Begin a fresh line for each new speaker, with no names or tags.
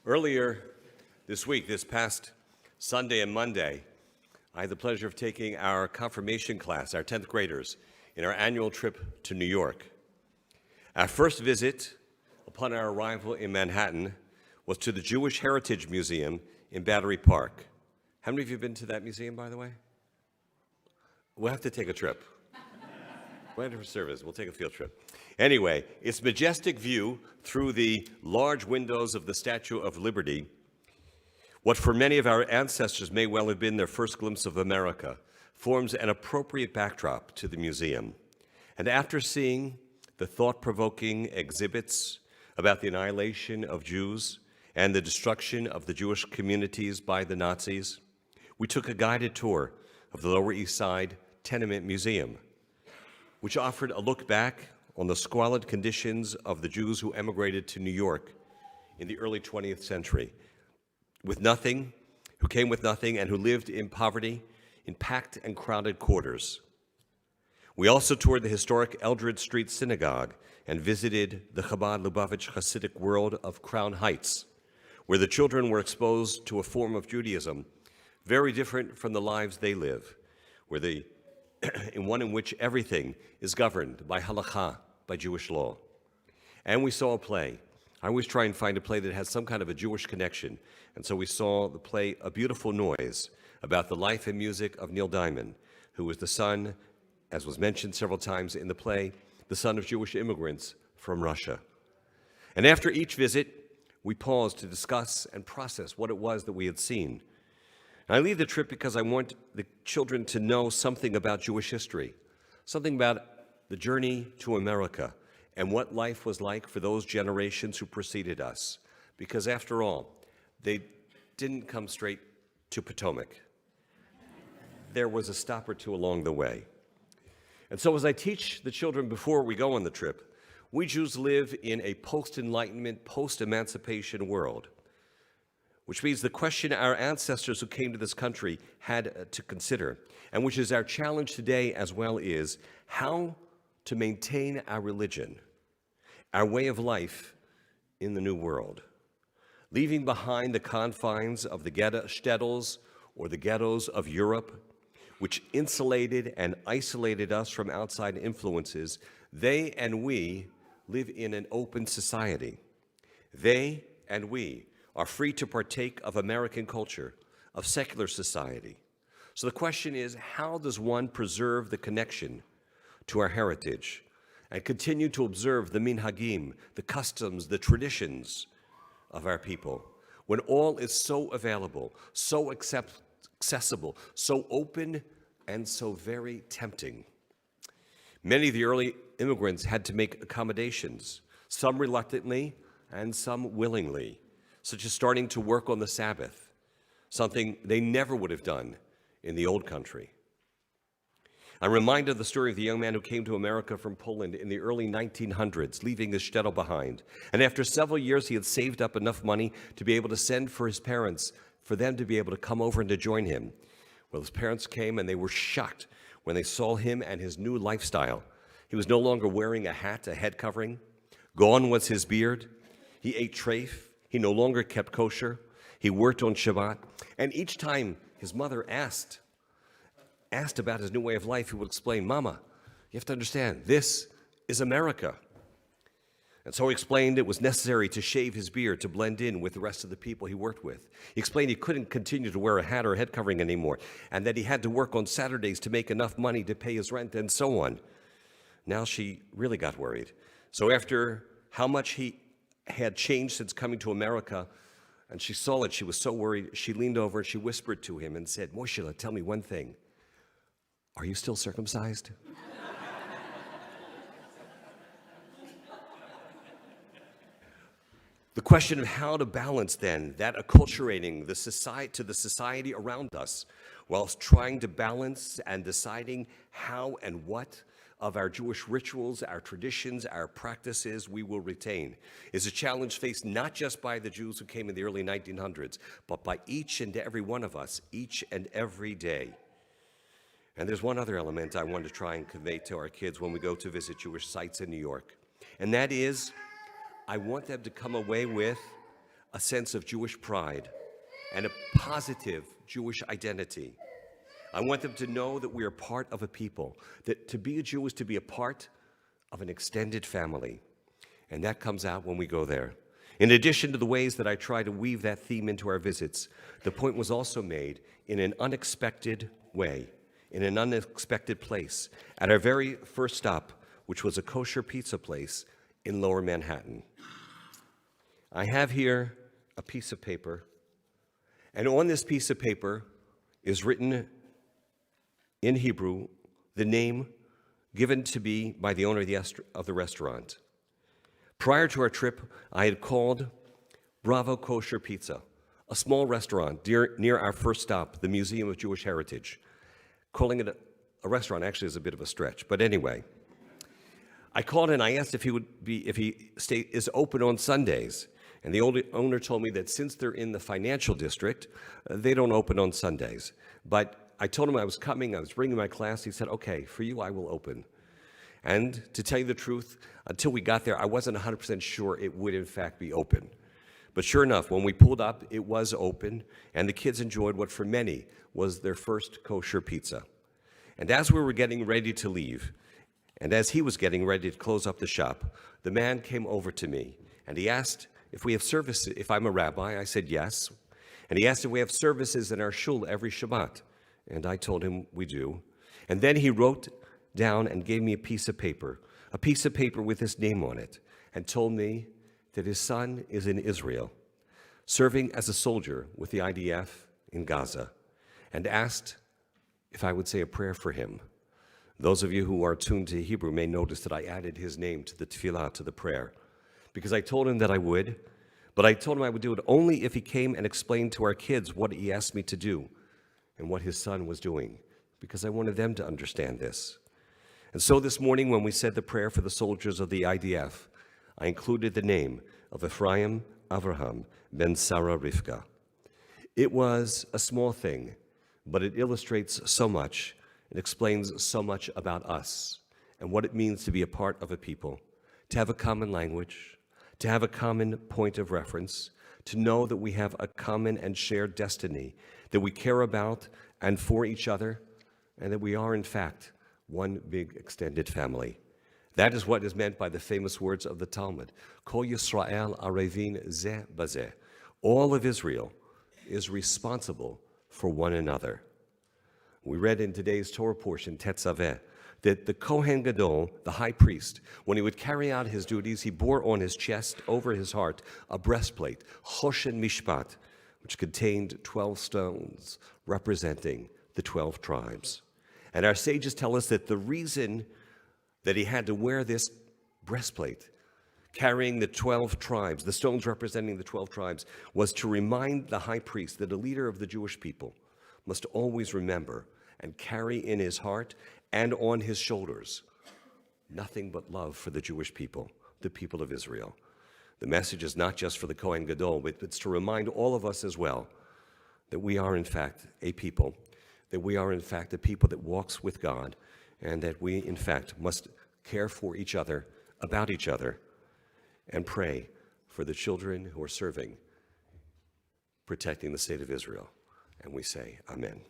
Earlier this week, this past Sunday and Monday, I had the pleasure of taking our confirmation class, our 10th graders, in our annual trip to New York. Our first visit upon our arrival in Manhattan was to the Jewish Heritage Museum in Battery Park. How many of you have been to that museum, by the way? We'll have to take a trip. Right for service, we'll take a field trip. Anyway, its majestic view through the large windows of the Statue of Liberty, what for many of our ancestors may well have been their first glimpse of America, forms an appropriate backdrop to the museum. And after seeing the thought-provoking exhibits about the annihilation of Jews and the destruction of the Jewish communities by the Nazis, we took a guided tour of the Lower East Side Tenement Museum, which offered a look back on the squalid conditions of the Jews who emigrated to New York in the early 20th century, who came with nothing and who lived in poverty in packed and crowded quarters. We also toured the historic Eldred Street Synagogue and visited the Chabad Lubavitch Hasidic world of Crown Heights, where the children were exposed to a form of Judaism very different from the lives they live, in one in which everything is governed by halakha, by Jewish law. And we saw a play. I always try and find a play that has some kind of a Jewish connection. And so we saw the play A Beautiful Noise, about the life and music of Neil Diamond, who was the son, as was mentioned several times in the play, the son of Jewish immigrants from Russia. And after each visit, we paused to discuss and process what it was that we had seen. And I lead the trip because I want the children to know something about Jewish history, something about the journey to America and what life was like for those generations who preceded us. Because after all, they didn't come straight to Potomac. There was a stop or two along the way. And so as I teach the children before we go on the trip, we Jews live in a post-Enlightenment, post-emancipation world, which means the question our ancestors who came to this country had to consider, and which is our challenge today as well, is how to maintain our religion, our way of life in the new world, leaving behind the confines of the shtetls or the ghettos of Europe, which insulated and isolated us from outside influences. They and we live in an open society. They and we are free to partake of American culture, of secular society. So the question is, how does one preserve the connection to our heritage and continue to observe the minhagim, the customs, the traditions of our people, when all is so available, so accessible, so open, and so very tempting? Many of the early immigrants had to make accommodations, some reluctantly and some willingly, such as starting to work on the Sabbath, something they never would have done in the old country. I'm reminded of the story of the young man who came to America from Poland in the early 1900s, leaving his shtetl behind. And after several years, he had saved up enough money to be able to send for his parents, for them to be able to come over and to join him. Well, his parents came and they were shocked when they saw him and his new lifestyle. He was no longer wearing a hat, a head covering. Gone was his beard. He ate treif. He no longer kept kosher. He worked on Shabbat. And each time his mother asked about his new way of life, he would explain, "Mama, you have to understand, this is America." And so he explained it was necessary to shave his beard to blend in with the rest of the people he worked with. He explained he couldn't continue to wear a hat or a head covering anymore, and that he had to work on Saturdays to make enough money to pay his rent and so on. Now she really got worried. So after how much he had changed since coming to America, and she saw it, she was so worried, she leaned over and she whispered to him and said, "Moshele, tell me one thing. Are you still circumcised?" The question of how to balance then that acculturating to the society around us, whilst trying to balance and deciding how and what of our Jewish rituals, our traditions, our practices we will retain, is a challenge faced not just by the Jews who came in the early 1900s, but by each and every one of us, each and every day. And there's one other element I want to try and convey to our kids when we go to visit Jewish sites in New York, and that is, I want them to come away with a sense of Jewish pride and a positive Jewish identity. I want them to know that we are part of a people, that to be a Jew is to be a part of an extended family. And that comes out when we go there. In addition to the ways that I try to weave that theme into our visits, the point was also made in an unexpected way, in an unexpected place, at our very first stop, which was a kosher pizza place in Lower Manhattan. I have here a piece of paper, and on this piece of paper is written in Hebrew the name given to me by the owner of the restaurant. Prior to our trip, I had called Bravo Kosher Pizza, a small restaurant near our first stop, the Museum of Jewish Heritage. Calling it a restaurant actually is a bit of a stretch, but anyway. I called and I asked if he is open on Sundays. And the owner told me that since they're in the financial district, they don't open on Sundays. But I told him I was coming, I was bringing my class. He said, okay, for you, I will open. And to tell you the truth, until we got there, I wasn't 100% sure it would in fact be open. But sure enough, when we pulled up, it was open, and the kids enjoyed what for many was their first kosher pizza. And as we were getting ready to leave, and as he was getting ready to close up the shop, the man came over to me, and he asked if we have services, if I'm a rabbi. I said yes. And he asked if we have services in our shul every Shabbat. And I told him we do. And then he wrote down and gave me a piece of paper with his name on it, and told me that his son is in Israel, serving as a soldier with the IDF in Gaza, and asked if I would say a prayer for him. Those of you who are tuned to Hebrew may notice that I added his name to the tefillah, to the prayer, because I told him that I would, but I told him I would do it only if he came and explained to our kids what he asked me to do and what his son was doing, because I wanted them to understand this. And so this morning, when we said the prayer for the soldiers of the IDF, I included the name of Ephraim Avraham ben Sarah Rivka. It was a small thing, but it illustrates so much. It explains so much about us and what it means to be a part of a people, to have a common language, to have a common point of reference, to know that we have a common and shared destiny, that we care about and for each other, and that we are, in fact, one big extended family. That is what is meant by the famous words of the Talmud. Kol Yisrael arevin zeh bazeh. All of Israel is responsible for one another. We read in today's Torah portion, Tetzaveh, that the Kohen Gadol, the high priest, when he would carry out his duties, he bore on his chest, over his heart, a breastplate, Choshen Mishpat, which contained 12 stones representing the 12 tribes. And our sages tell us that the reason that he had to wear this breastplate, carrying the 12 tribes, the stones representing the 12 tribes, was to remind the high priest that a leader of the Jewish people must always remember and carry in his heart and on his shoulders nothing but love for the Jewish people, the people of Israel. The message is not just for the Kohen Gadol, but it's to remind all of us as well that we are in fact a people, that we are in fact a people that walks with God, and that we in fact must care for each other, about each other, and pray for the children who are serving, protecting the state of Israel. And we say, Amen.